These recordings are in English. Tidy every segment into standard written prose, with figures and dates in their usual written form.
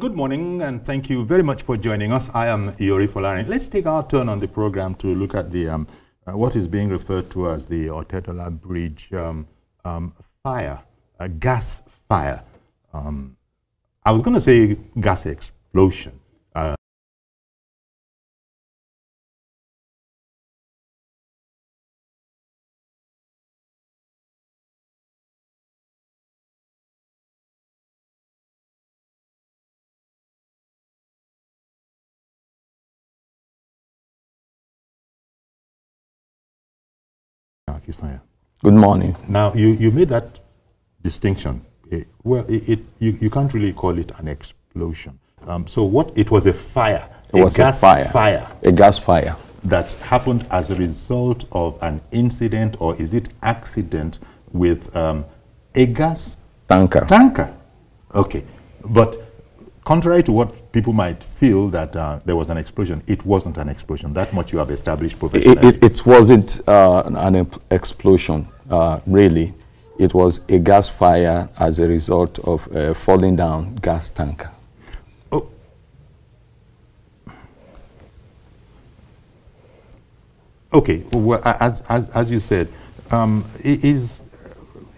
Good morning, and thank you very much for joining us. I am Iori Folarin. Let's take our turn on the program to look at the what is being referred to as the Otedola Bridge fire, a gas fire. I was going to say gas explosion. Good morning. Now, you made that distinction. You can't really call it an explosion. So what, it was a fire. It was a fire. A gas fire. That happened as a result of an incident, or is it accident with a gas? Tanker. Tanker. Okay. But contrary to what people might feel that there was an explosion, it wasn't an explosion. That much you have established professionally. It wasn't an explosion, really. It was a gas fire as a result of a falling down gas tanker. Oh. Okay. Well, as you said,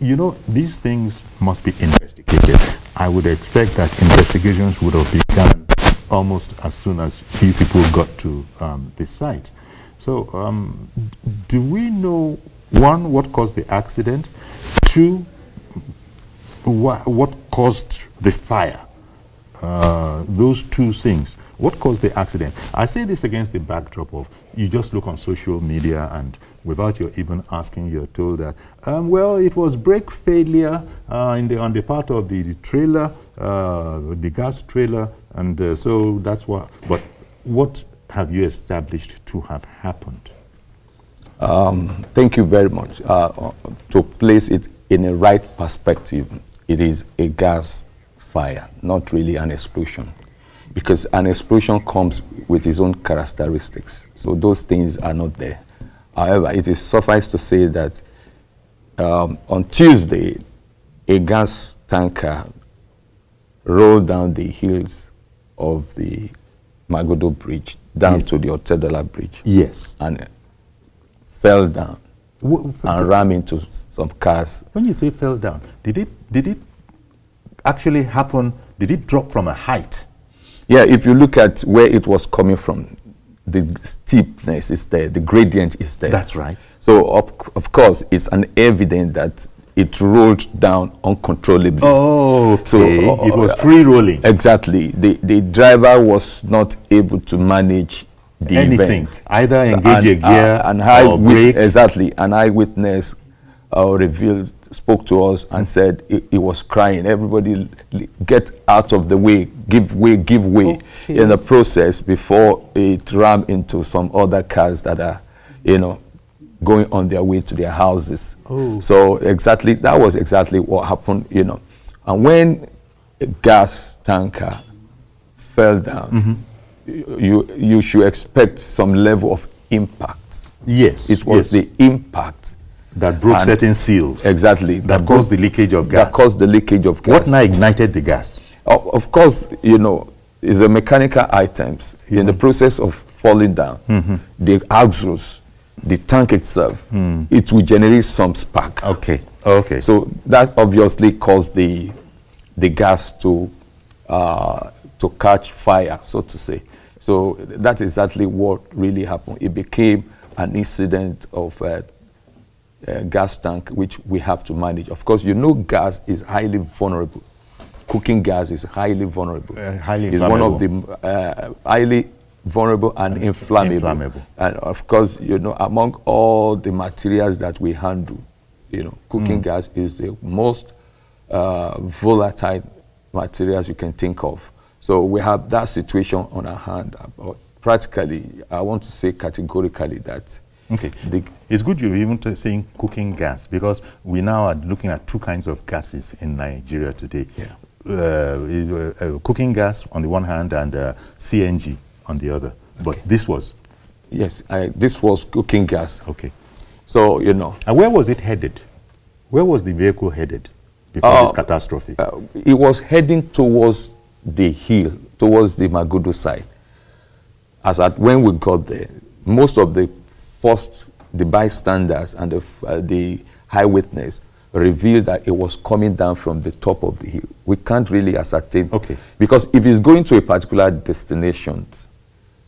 you know, these things must be investigated. I would expect that investigations would have begun almost as soon as few people got to the site. So, do we know, one, what caused the accident? Two, what caused the fire? Those two things. What caused the accident? I say this against the backdrop of, you just look on social media and without you even asking, you're told that, well, it was brake failure on the part of the trailer, the gas trailer, and so that's what. But what have you established to have happened? Thank you very much. To place it in a right perspective, it is a gas fire, not really an explosion. Because an explosion comes with its own characteristics. So those things are not there. However, it is suffice to say that on Tuesday, a gas tanker rolled down the hills of the Lagos-Ibadan Bridge down to the Otedola Bridge. Yes. And fell down and ran into some cars. When you say fell down, did it actually happen? Did it drop from a height? Yeah, if you look at where it was coming from, the steepness is there, the gradient is there. That's right. So, of course, it's an evidence that it rolled down uncontrollably. Oh, okay. So, it was free rolling. Exactly. The driver was not able to manage the event. Either engage a gear or brake. Exactly. An eyewitness spoke to us and said he was crying. Everybody get out of the way, give way, give way. Okay. In the process before it rammed into some other cars that are, going on their way to their houses. Oh. So exactly, that was exactly what happened, And when a gas tanker fell down, you should expect some level of impact. Yes. It was the impact that broke certain seals. Exactly. That caused the leakage of gas. That caused the leakage of gas. What now ignited the gas? Of course, it's a mechanical items. In the process of falling down, the axles, the tank itself, it will generate some spark. Okay. Okay. So that obviously caused the gas to catch fire, so to say. So that's exactly what really happened. It became an incident of gas tank, which we have to manage. Of course, gas is highly vulnerable. Cooking gas is highly vulnerable. It's one of the highly vulnerable and inflammable. And of course, among all the materials that we handle, cooking gas is the most volatile materials you can think of. So we have that situation on our hand. But practically, I want to say categorically that. Okay. It's good you're even saying cooking gas, because we now are looking at two kinds of gases in Nigeria today. Yeah. Cooking gas on the one hand and CNG on the other. But this was? Yes, this was cooking gas. Okay. So, And where was it headed? Where was the vehicle headed before this catastrophe? It was heading towards the hill towards the Magodo side. As at when we got there, most of the bystanders and the eyewitness revealed that it was coming down from the top of the hill. We can't really ascertain. Okay. Because if it's going to a particular destination,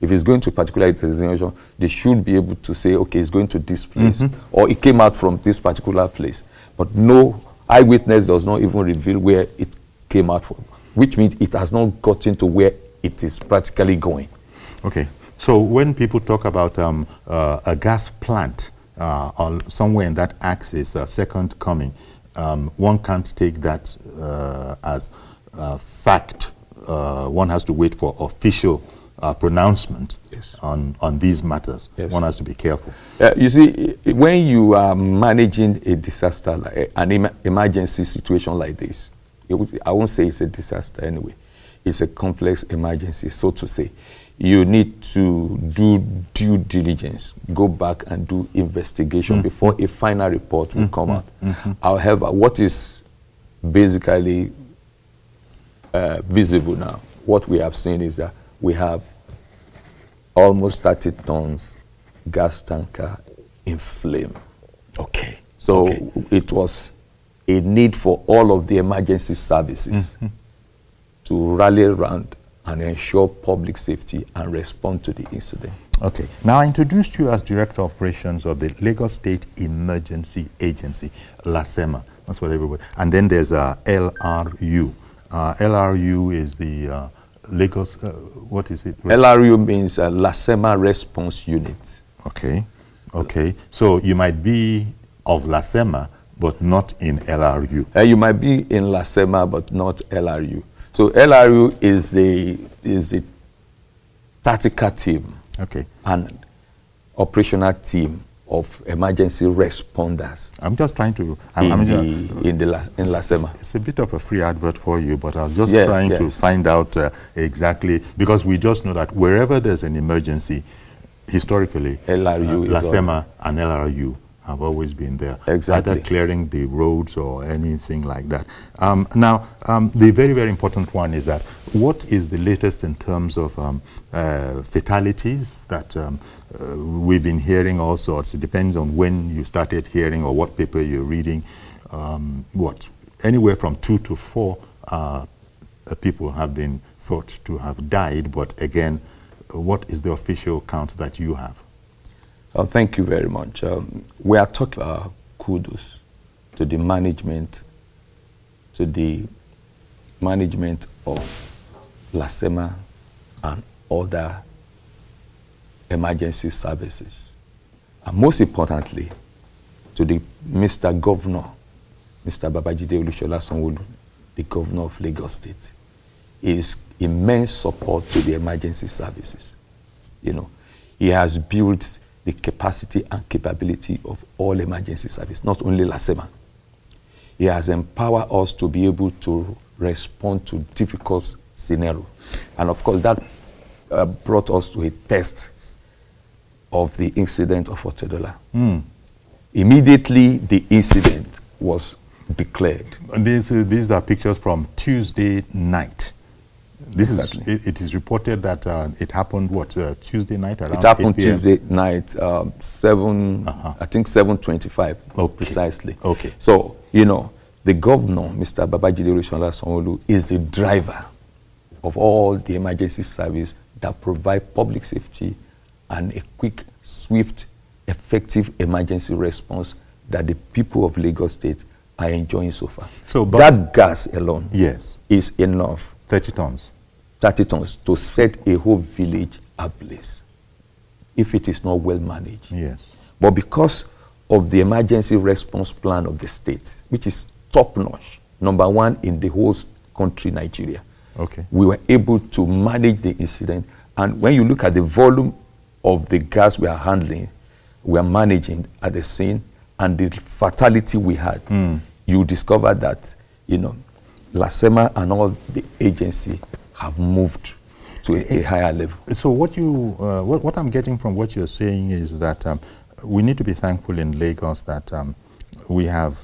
they should be able to say, okay, it's going to this place, or it came out from this particular place. But no eyewitness does not even reveal where it came out from, which means it has not gotten to where it is practically going. Okay. So when people talk about a gas plant or somewhere in that axis, second coming, one can't take that as fact. One has to wait for official pronouncement on these matters. Yes. One has to be careful. You see, when you are managing a disaster, like an emergency situation like this, I won't say it's a disaster anyway. It's a complex emergency, so to say. You need to do due diligence, go back and do investigation before a final report will come out. However, what is basically visible now, what we have seen is that we have almost 30 tons gas tanker in flame. Okay. So it was a need for all of the emergency services to rally around and ensure public safety and respond to the incident. Okay. Now, I introduced you as Director of Operations of the Lagos State Emergency Agency, LASEMA. That's what everybody... And then there's LRU. LRU is the Lagos... what is it? LRU means LASEMA Response Unit. Okay. Okay. So you might be of LASEMA, but not in LRU. You might be in LASEMA, but not LRU. So LRU is the tactical team, and operational team of emergency responders. I'm just trying to in LASEMA. It's a bit of a free advert for you, but I was just trying to find out exactly, because we just know that wherever there's an emergency, historically, LRU LASEMA and LRU have always been there, either clearing the roads or anything like that. Now, the very, very important one is that what is the latest in terms of fatalities that we've been hearing all sorts? It depends on when you started hearing or what paper you're reading. Anywhere from 2 to 4 people have been thought to have died, but again, what is the official count that you have? Thank you very much. We are talking kudos to the management of LASEMA and other emergency services. And most importantly, to the Mr. Governor, Mr. Babajide Olusola Sanwo-Olu, the Governor of Lagos State, his immense support to the emergency services. You know, he has built the capacity and capability of all emergency service, not only LASEMA. He has empowered us to be able to respond to difficult scenarios. And of course, that brought us to a test of the incident of Otedola. Immediately, the incident was declared. These are pictures from Tuesday night. It is reported that it happened, Tuesday night around 8 p.m.? It happened Tuesday night, 7:25 precisely. Okay. So, you know, the governor, Mr. Babajide Olusola Sanwo-Olu, is the driver of all the emergency service that provide public safety and a quick, swift, effective emergency response that the people of Lagos State are enjoying so far. So that gas alone is enough. 30 tons. 30 tons to set a whole village ablaze if it is not well managed. Yes. But because of the emergency response plan of the state, which is top-notch, #1 in the whole country, Nigeria, we were able to manage the incident. And when you look at the volume of the gas we are handling, we are managing at the scene, and the fatality we had, you discover that, you know, LASEMA and all the agency have moved to a higher level. So what I'm getting from what you're saying is that we need to be thankful in Lagos that we have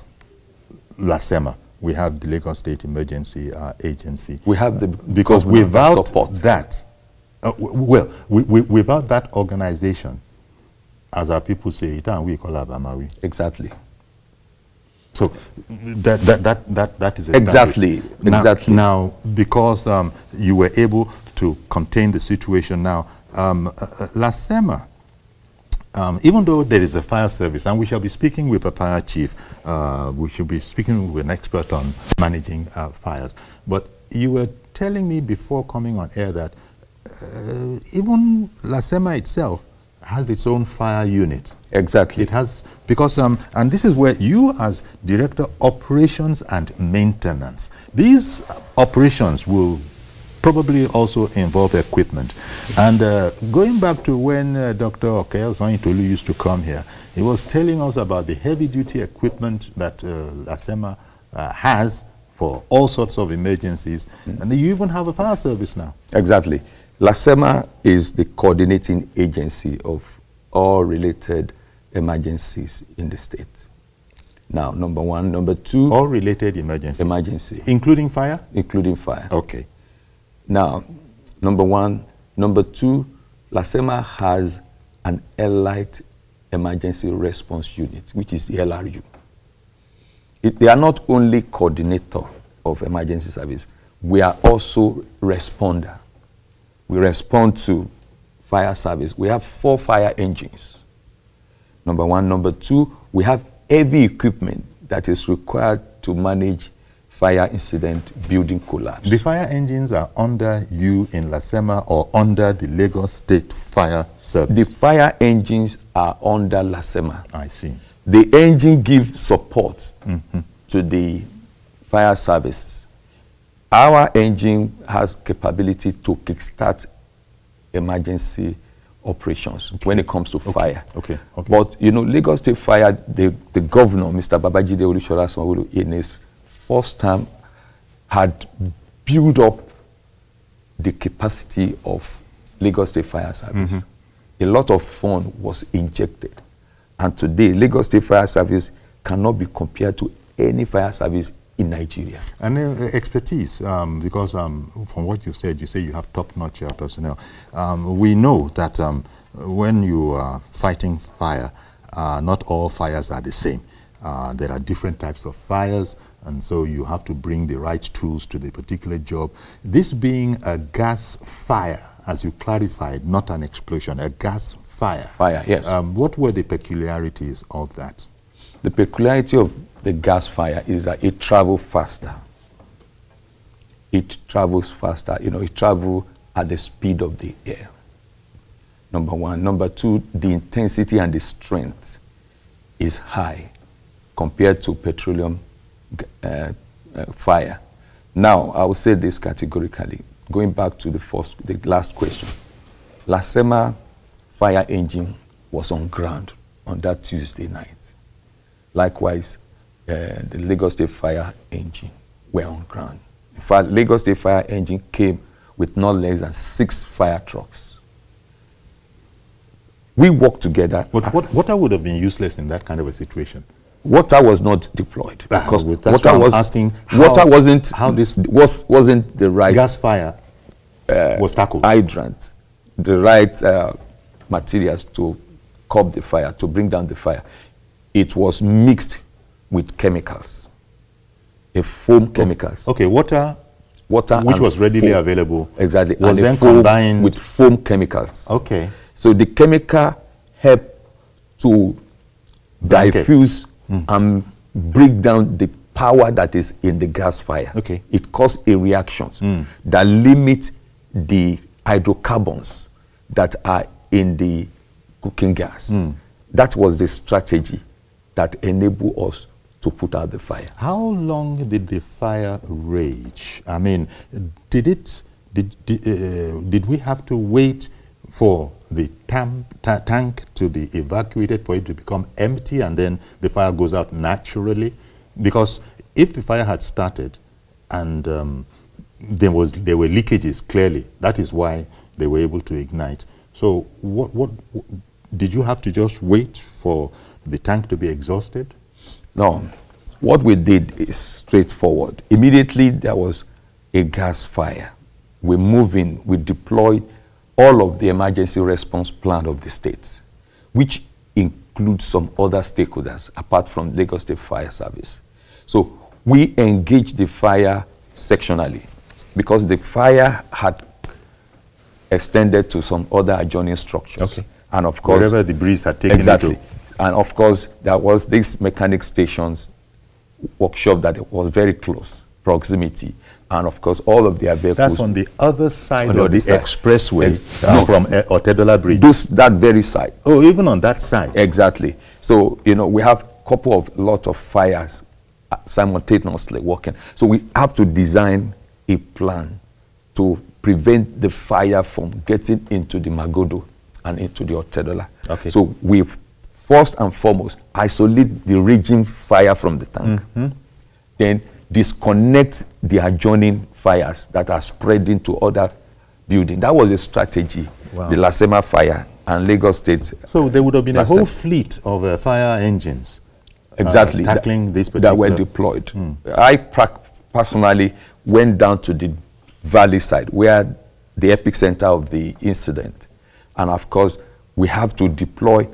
LASEMA, we have the Lagos State Emergency Agency. We have the because without support. that, without that organization, as our people say, we call Abamawi. Exactly. So that is exactly. Now, because you were able to contain the situation now, Lasema, even though there is a fire service, and we shall be speaking with a fire chief, we should be speaking with an expert on managing fires. But you were telling me before coming on air that even Lasema itself has its own fire unit. Exactly. It has, because, and this is where you as Director Operations and Maintenance, these operations will probably also involve equipment. And going back to when Dr. Okeosanyitolu used to come here, he was telling us about the heavy-duty equipment that Lasema has for all sorts of emergencies. And you even have a fire service now. Exactly. Lasema is the coordinating agency of all related emergencies in the state. Now, number one. Number two. All related emergencies? Emergencies. Including fire? Including fire. Okay. Now, number one. Number two, Lasema has an Allied Emergency Response Unit, which is the LRU. They are not only coordinator of emergency service, we are also responder. We respond to fire service. We have 4 fire engines. Number one. Number two, we have heavy equipment that is required to manage fire incident, building collapse. The fire engines are under you in Lasema or under the Lagos State Fire Service? The fire engines are under Lasema. I see. The engine gives support to the fire services. Our engine has capability to kickstart emergency operations when it comes to fire. Okay. But, you know, Lagos State Fire, the governor, Mr. Babajide Olusola Sanwo-Olu, in his first time, had built up the capacity of Lagos State Fire Service. A lot of fund was injected. And today, Lagos State Fire Service cannot be compared to any fire service in Nigeria. And expertise, because from what you said, you say you have top-notch personnel. We know that when you are fighting fire, not all fires are the same. There are different types of fires, and so you have to bring the right tools to the particular job. This being a gas fire, as you clarified, not an explosion, a gas fire. Fire, yes. What were the peculiarities of that? The peculiarity of the gas fire is that it travels faster. It travels faster. You know, it travels at the speed of the air. Number one. Number two, the intensity and the strength is high compared to petroleum fire. Now, I will say this categorically, going back to the last question. Lasema fire engine was on ground on that Tuesday night. Likewise, the Lagos State Fire engine were on ground. In fact, Lagos State Fire engine came with not less than 6 fire trucks. We worked together. But water would have been useless in that kind of a situation. Water was not deployed because water was asking. Water wasn't the right gas fire was tackled. Hydrant, the right materials to curb the fire, to bring down the fire. It was mixed with chemicals, foam chemicals. Okay, water which was readily available. Exactly, was then combined with foam chemicals. Okay. So the chemical helped to diffuse and break down the power that is in the gas fire. Okay. It caused a reaction that limits the hydrocarbons that are in the cooking gas. That was the strategy that enabled us to put out the fire. How long did the fire rage? I mean, did we have to wait for the tank to be evacuated for it to become empty and then the fire goes out naturally? Because if the fire had started and there were leakages, clearly, that is why they were able to ignite. So what did you have to just wait for the tank to be exhausted? No. what we did is straightforward. Immediately there was a gas fire. We move in, we deploy all of the emergency response plan of the states, which includes some other stakeholders apart from Lagos State Fire Service. So we engage the fire sectionally because the fire had extended to some other adjoining structures. Okay. And of course, wherever the breeze had taken exactly. it to. And of course, there was this mechanic stations workshop that was very close proximity. And of course, all of their vehicles. That's on the other side on of the expressway from Otedola Bridge. That very side. Oh, even on that side. Exactly. So, you know, we have a lot of fires simultaneously working. So we have to design a plan to prevent the fire from getting into the Magodo and into the Otedola. Okay. So we first and foremost isolate the raging fire from the tank. Then disconnect the adjoining fires that are spreading to other buildings. That was a strategy. Wow. The Lasema fire and Lagos State. So there would have been a whole fleet of fire engines exactly tackling this particular... that were deployed. I personally went down to the valley side where the epicenter of the incident. And of course, we have to deploy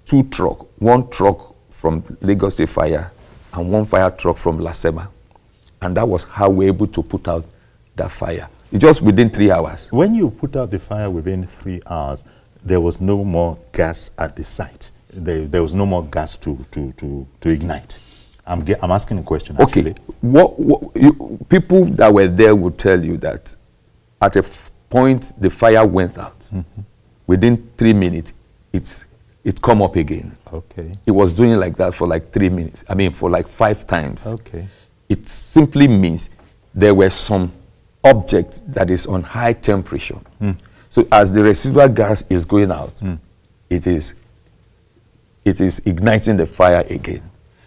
2 trucks, 1 truck from Lagos State Fire and 1 fire truck from Lasema. And that was how we were able to put out that fire. Just within 3 hours. When you put out the fire within 3 hours, there was no more gas at the site. There was no more gas to ignite. I'm asking a question, actually. Okay. People that were there would tell you that at a point the fire went out. Within 3 minutes, it come up again. Okay. It was doing like that for like 3 minutes. I mean, for like 5 times. Okay. It simply means there were some object that is on high temperature. So as the residual gas is going out, it is igniting the fire again.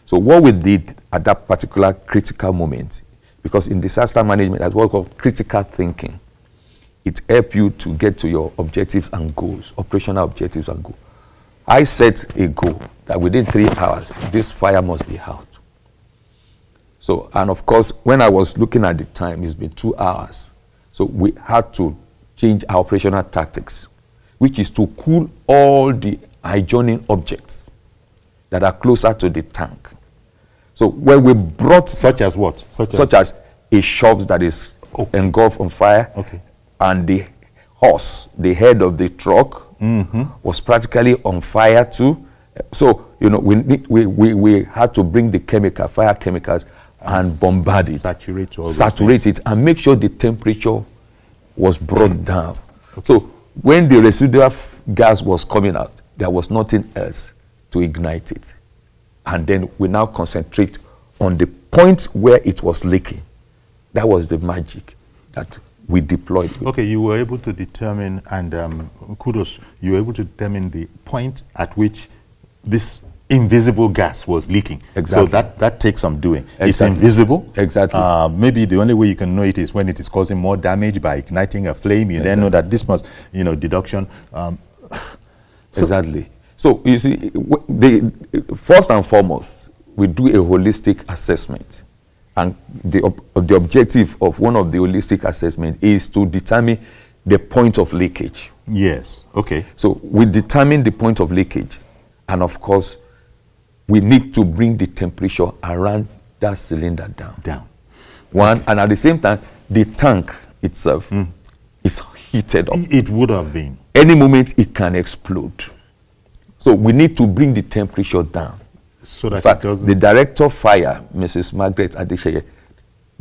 So what we did at that particular critical moment, because in disaster management, that's what we call critical thinking. It helps you to get to your objectives and goals, operational objectives and goals. I set a goal that within 3 hours, this fire must be out. So, and of course, when I was looking at the time, it's been 2 hours. So we had to change our operational tactics, which is to cool all the adjoining objects that are closer to the tank. So when we brought... Such as what? Such as a shop that is engulfed on fire. Okay. And the horse, the head of the truck, was practically on fire too. So, you know, we had to bring the fire chemicals, and bombard it, saturate it, and make sure the temperature was brought down. So when the residual gas was coming out, there was nothing else to ignite it. And then we now concentrate on the point where it was leaking. That was the magic that we deployed. Okay, you were able to determine, and kudos, you were able to determine the point at which this invisible gas was leaking. Exactly. So that takes some doing. Exactly. It's invisible. Exactly. Maybe the only way you can know it is when it is causing more damage by igniting a flame. You then know that this must, deduction. Exactly. So you see, first and foremost, we do a holistic assessment. And the objective of one of the holistic assessment is to determine the point of leakage. Yes. Okay. So we determine the point of leakage. And of course, we need to bring the temperature around that cylinder down. One, and at the same time, the tank itself is heated up. It would have been. Any moment, it can explode. So we need to bring the temperature down. So that But it doesn't... the director of fire, Mrs. Margaret Adesheye,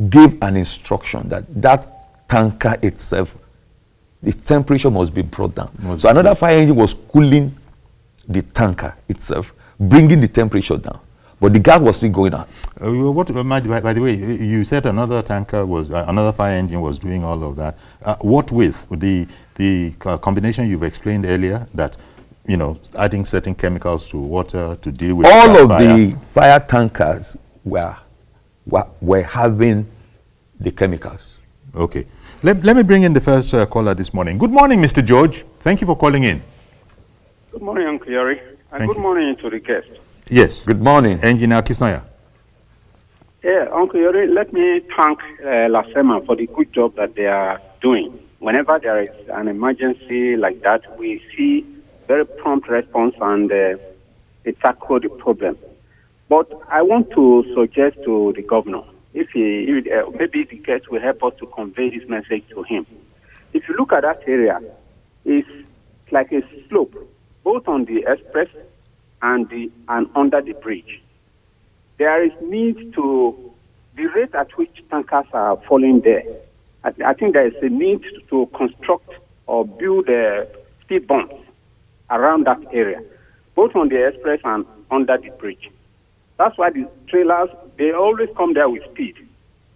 gave an instruction that tanker itself, the temperature must be brought down. So another fire engine was cooling the tanker itself, bringing the temperature down. But the gas was still going out. By the way, you said another tanker was, another fire engine was doing all of that. What with the combination you've explained earlier, that, adding certain chemicals to water to deal with all of fire. The fire tankers were having the chemicals. Okay. Let me bring in the first caller this morning. Good morning, Mr. George. Thank you for calling in. Good morning, Uncle Yari. And good morning to the guest. Yes. Good morning. Engineer Kisnoya. Yeah, Uncle Yori, let me thank Lasema for the good job that they are doing. Whenever there is an emergency like that, we see very prompt response and they tackle the problem. But I want to suggest to the governor, maybe the guest will help us to convey this message to him. If you look at that area, it's like a slope, both on the express and under the bridge. There is need to, the rate at which tankers are falling there, I think there is a need to construct or build speed bumps around that area, both on the express and under the bridge. That's why the trailers, they always come there with speed,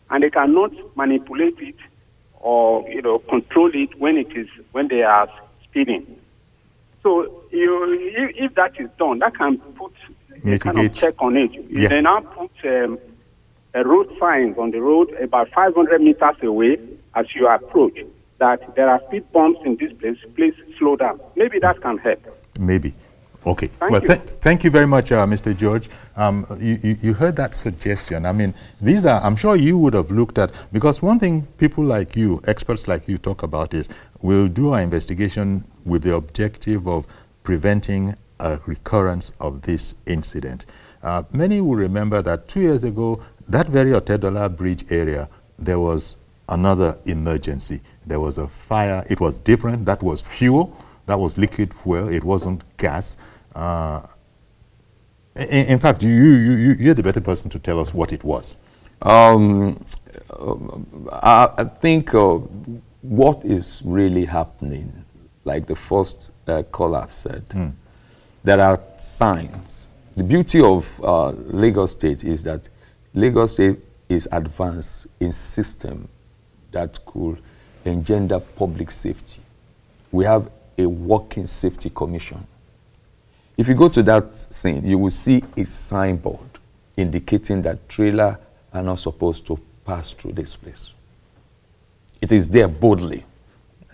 and they cannot manipulate it or control it when they are speeding. So if that is done, that can put a kind of check on it. Yeah. They now put road signs on the road about 500 meters away as you approach that there are speed bumps in this place. Please slow down. Maybe that can help. Maybe. Okay. Thank You very much, Mr. George. You heard that suggestion. I mean, these are, I'm sure you would have looked at, because one thing people like you, experts like you, talk about is we'll do our investigation with the objective of preventing a recurrence of this incident. Many will remember that 2 years ago, that very Otedola Bridge area, there was another emergency. There was a fire. It was different. That was fuel. That was liquid fuel. It wasn't gas. In fact, you're the better person to tell us what it was. I think what is really happening, like the first caller said, there are signs. The beauty of Lagos State is that Lagos State is advanced in system that could engender public safety. We have a working safety commission. If you go to that scene, you will see a signboard indicating that trailers are not supposed to pass through this place. It is there boldly.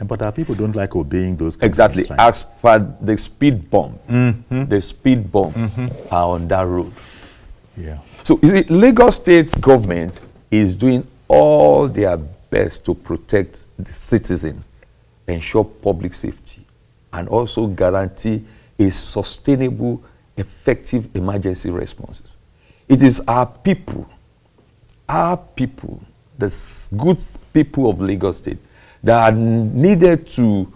But our people don't like obeying those kinds exactly. of signs. As for the speed bump, the speed bump are on that road. Yeah. So you see, Lagos State government is doing all their best to protect the citizen, ensure public safety, and also guarantee a sustainable, effective emergency responses. It is our people, the good people of Lagos State, that are needed to,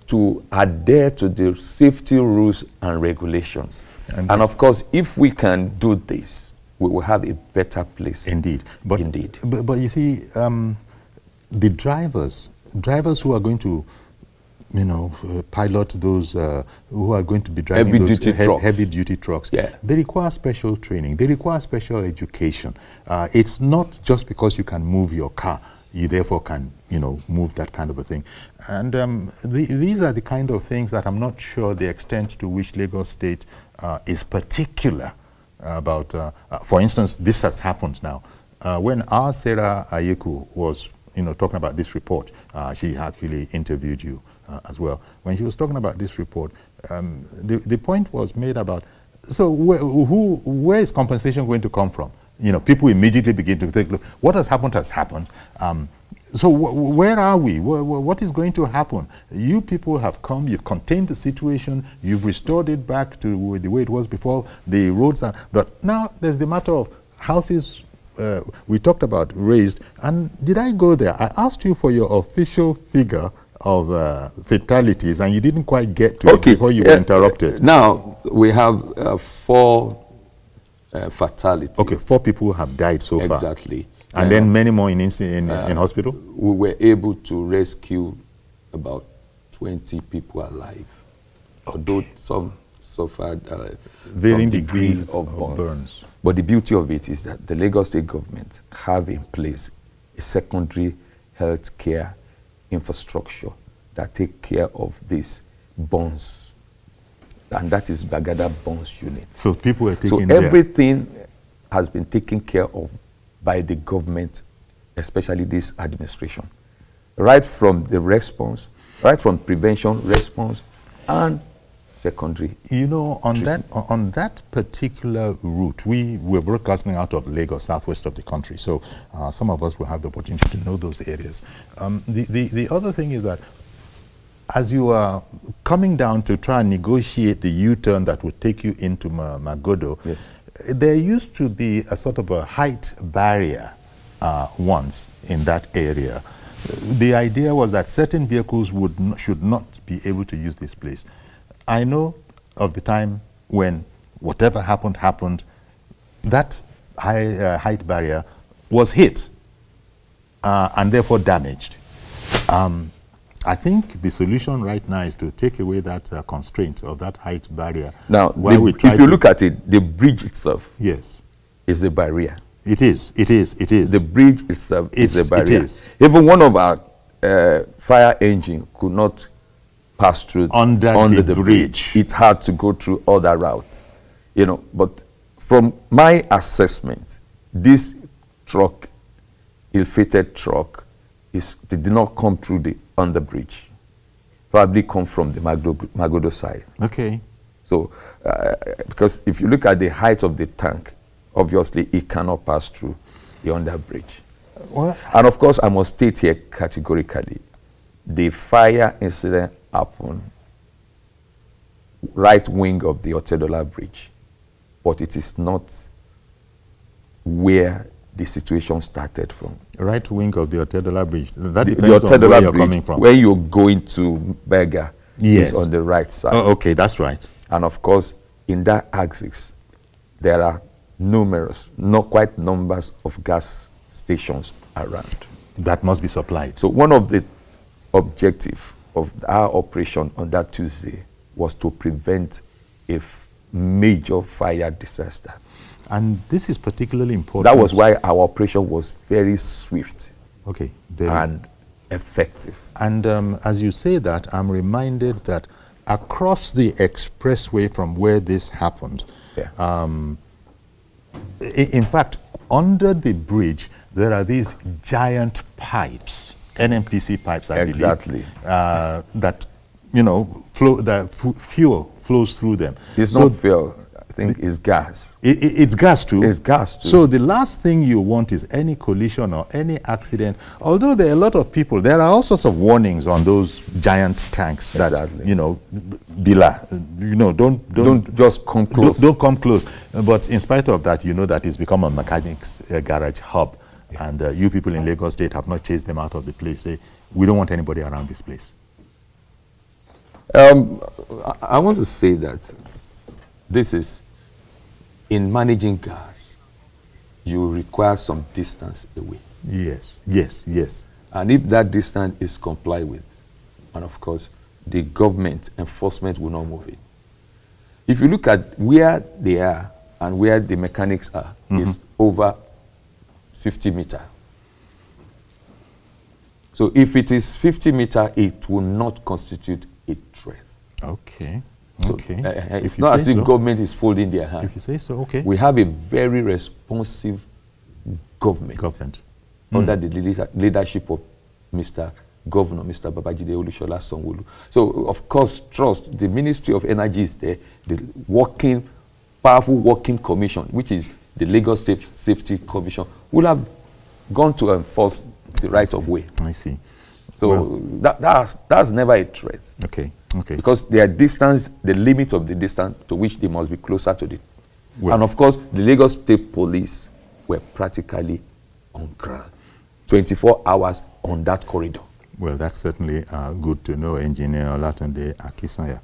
to adhere to the safety rules and regulations. And of course, if we can do this, we will have a better place. Indeed. But you see, the drivers who are going to, pilot those, who are going to be driving heavy-duty trucks, they require special training. They require special education. It's not just because you can move your car, you therefore can, move that kind of a thing. And these are the kind of things that I'm not sure the extent to which Lagos State is particular about. For instance, this has happened now. When our Sarah Ayeku was, talking about this report, she actually interviewed you as well. When she was talking about this report, the point was made about, so where is compensation going to come from? People immediately begin to think, look, what has happened has happened. So where are we? What is going to happen? You people have come, you've contained the situation, you've restored it back to the way it was before, the roads are, but now there's the matter of houses. We talked about Razed, and did I go there? I asked you for your official figure of fatalities, and you didn't quite get to it before you were interrupted. Now, we have 4 fatalities. Okay, 4 people have died so far. Exactly. And then many more in hospital? We were able to rescue about 20 people alive, although some suffered varying degrees of burns. But the beauty of it is that the Lagos State government have in place a secondary health care infrastructure that take care of these burns, and that is Bagada Burns Unit. So people are taking everything has been taken care of by the government, especially this administration, right from the response, right from prevention, response, and secondary. You know, on that particular route, we were broadcasting out of Lagos, southwest of the country. So some of us will have the opportunity to know those areas. The other thing is that as you are coming down to try and negotiate the U-turn that would take you into Magodo, yes, there used to be a sort of a height barrier once in that area. The idea was that certain vehicles should not be able to use this place. I know of the time when whatever happened, that height barrier was hit and therefore damaged. I think the solution right now is to take away that constraint of that height barrier. Now, if you look at it, the bridge itself, yes, is a barrier. It is. The bridge itself is a barrier. It is. Even one of our fire engine could not pass through under the bridge. It had to go through other routes, you know. But from my assessment, this truck, ill-fated truck, did not come through the under bridge. Probably come from the Magodo side. Okay. So, because if you look at the height of the tank, obviously it cannot pass through the under bridge. What? And of course, I must state here categorically, the fire incident happened right wing of the Otedola Bridge, but it is not where the situation started from. Right wing of the Otedola Bridge. That depends on where you're coming from. Where you're going to Berger, yes, is on the right side. Oh, okay, that's right. And of course, in that axis, there are numerous, not quite numbers of gas stations around. That must be supplied. So one of the objectives of our operation on that Tuesday was to prevent a major fire disaster. And this is particularly important. That was why our operation was very swift, okay, and effective. And as you say that, I'm reminded that across the expressway from where this happened, yeah, in fact, under the bridge, there are these giant pipes, NMPC pipes, I believe, that, you know, fuel flows through them. It's not fuel. I think it's gas. It's gas too? It's gas too. So the last thing you want is any collision or any accident. Although there are a lot of people, there are all sorts of warnings on those giant tanks that, you know, don't just come close. Don't come close. But in spite of that, you know that it's become a mechanics garage hub. Yeah. And you people in Lagos State have not chased them out of the place. Say, we don't want anybody around this place. I want to say that this is, in managing gas, you require some distance away. Yes, yes, yes. And if that distance is complied with, and of course, the government enforcement will not move it. If you look at where they are and where the mechanics are, is over 50 meters. So if it is 50 meters, it will not constitute a threat. Okay. So, okay. It's not as if government is folding their hand. If you say so, okay. We have a very responsive government. Under the leadership of Mr. Governor, Mr. Babajide Olusola Sanwo-Olu. So, of course, trust, the Ministry of Energy is there, the powerful working commission, which is the Lagos Safety Commission, will have gone to enforce the right of way. I see. So that's never a threat. Okay. Okay. Because their distance, the limit of the distance to which they must be closer to the... And of course, the Lagos State Police were practically on ground, 24 hours on that corridor. Well, that's certainly good to know, Engineer Olatunde Akisanya.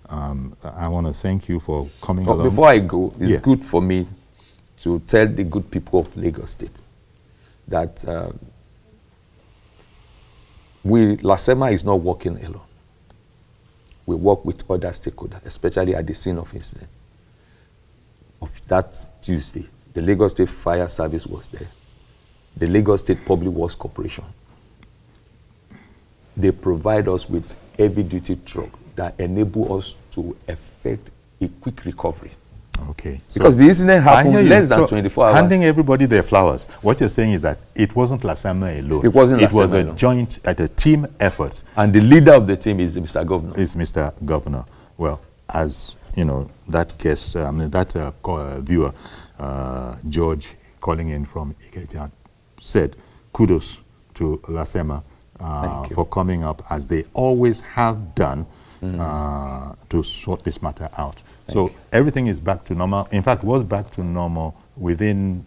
I want to thank you for coming along. Before I go, it's good for me to tell the good people of Lagos State that LASEMA is not working alone. We work with other stakeholders, especially at the scene of incident. Of that Tuesday, the Lagos State Fire Service was there. The Lagos State Public Works Corporation. They provide us with heavy-duty truck that enable us to effect a quick recovery. Okay. Because the incident happened less than 24 hours. Handing everybody their flowers. What you're saying is that it wasn't LASEMA alone. It wasn't It was alone. a joint, a team effort. And the leader of the team is Mr. Governor. Is Mr. Governor. Well, as you know, that guest, viewer, George calling in from Ikeja, said, kudos to Lasema for coming up, as they always have done, to sort this matter out. So everything is back to normal. In fact, was back to normal within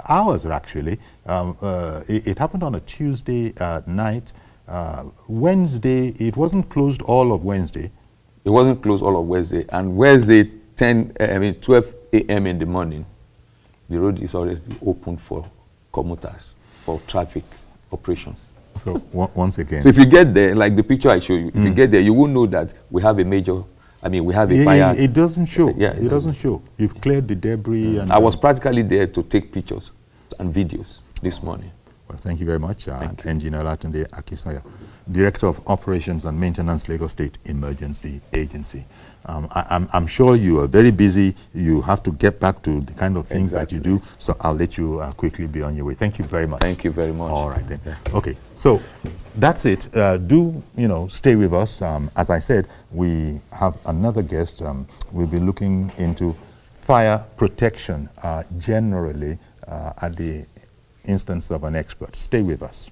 hours, actually. It happened on a Tuesday night. Wednesday, it wasn't closed all of Wednesday. It wasn't closed all of Wednesday. And Wednesday, 12 a.m. in the morning, the road is already open for commuters, for traffic operations. So once again. So if you get there, like the picture I show you, if you get there, you will know that we have a major, we have a fire. It doesn't show. Yeah, it doesn't show. You've cleared the debris. And I was practically there to take pictures and videos this morning. Well, thank you very much, Engineer Olatunde Akinsanya, Director of Operations and Maintenance, Lagos State Emergency Agency. I'm sure you are very busy. You have to get back to the kind of things that you do, so I'll let you quickly be on your way. Thank you very much. Thank you very much. All right, then. Okay, so that's it. Do, stay with us. As I said, we have another guest. We'll be looking into fire protection generally at the instance of an expert. Stay with us.